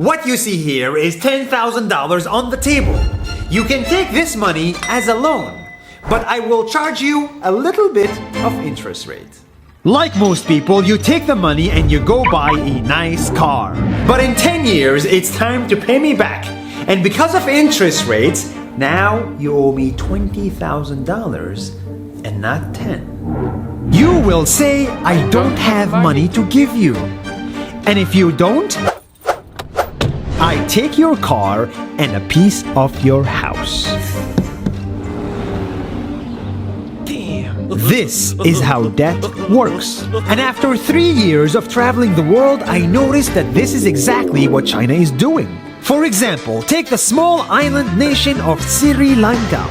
What you see here is $10,000 on the table. You can take this money as a loan, but I will charge you a little bit of interest rate. Like most people, you take the money and you go buy a nice car. But in 10 years, it's time to pay me back. And because of interest rates, now you owe me $20,000 and not 10. You will say, I don't have money to give you. And if you don't, I take your car and a piece of your house. Damn. This is how debt works. And after 3 years of traveling the world, I noticed that this is exactly what China is doing. For example, take the small island nation of Sri Lanka.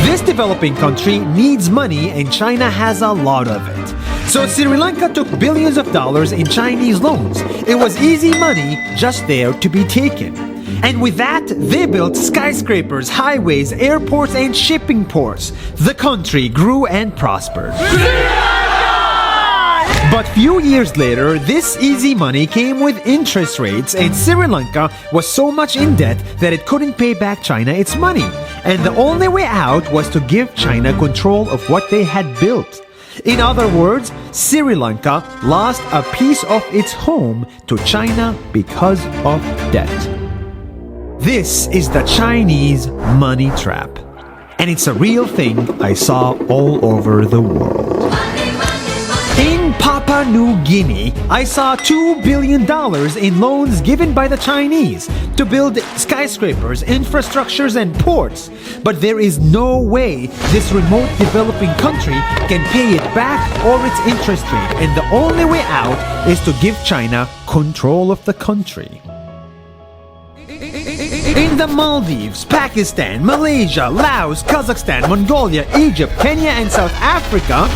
This developing country needs money and China has a lot of it. So Sri Lanka took billions of dollars in Chinese loans. It was easy money just there to be taken. And with that, they built skyscrapers, highways, airports, and shipping ports. The country grew and prospered. But few years later, this easy money came with interest rates, and Sri Lanka was so much in debt that it couldn't pay back China its money. And the only way out was to give China control of what they had built. In other words, Sri Lanka lost a piece of its home to China because of debt. This is the Chinese money trap. And it's a real thing I saw all over the world. In Papua New Guinea, I saw $2 billion in loans given by the Chinese to build skyscrapers, infrastructures, and ports. But there is no way this remote developing country can pay it back or its interest rate, and the only way out is to give China control of the country. In the Maldives, Pakistan, Malaysia, Laos, Kazakhstan, Mongolia, Egypt, Kenya, and South Africa,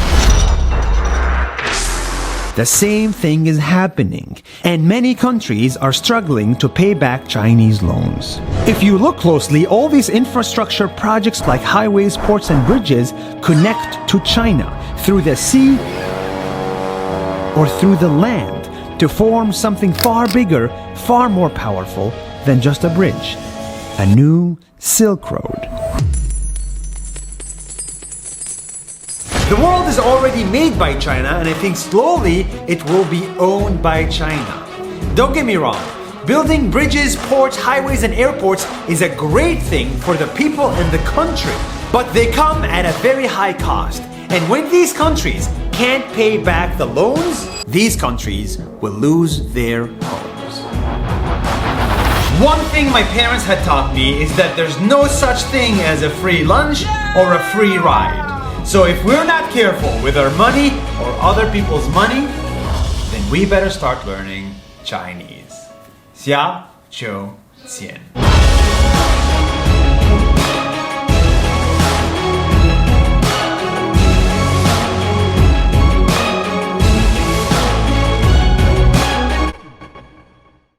the same thing is happening, and many countries are struggling to pay back Chinese loans. If you look closely, all these infrastructure projects like highways, ports, and bridges connect to China through the sea or through the land to form something far bigger, far more powerful than just a bridge, a new Silk Road. The world is already made by China, and I think slowly it will be owned by China. Don't get me wrong, building bridges, ports, highways, and airports is a great thing for the people and the country, but they come at a very high cost. And when these countries can't pay back the loans, these countries will lose their homes. One thing my parents had taught me is that there's no such thing as a free lunch or a free ride. So if we're not careful with our money or other people's money, then we better start learning Chinese. 下周见。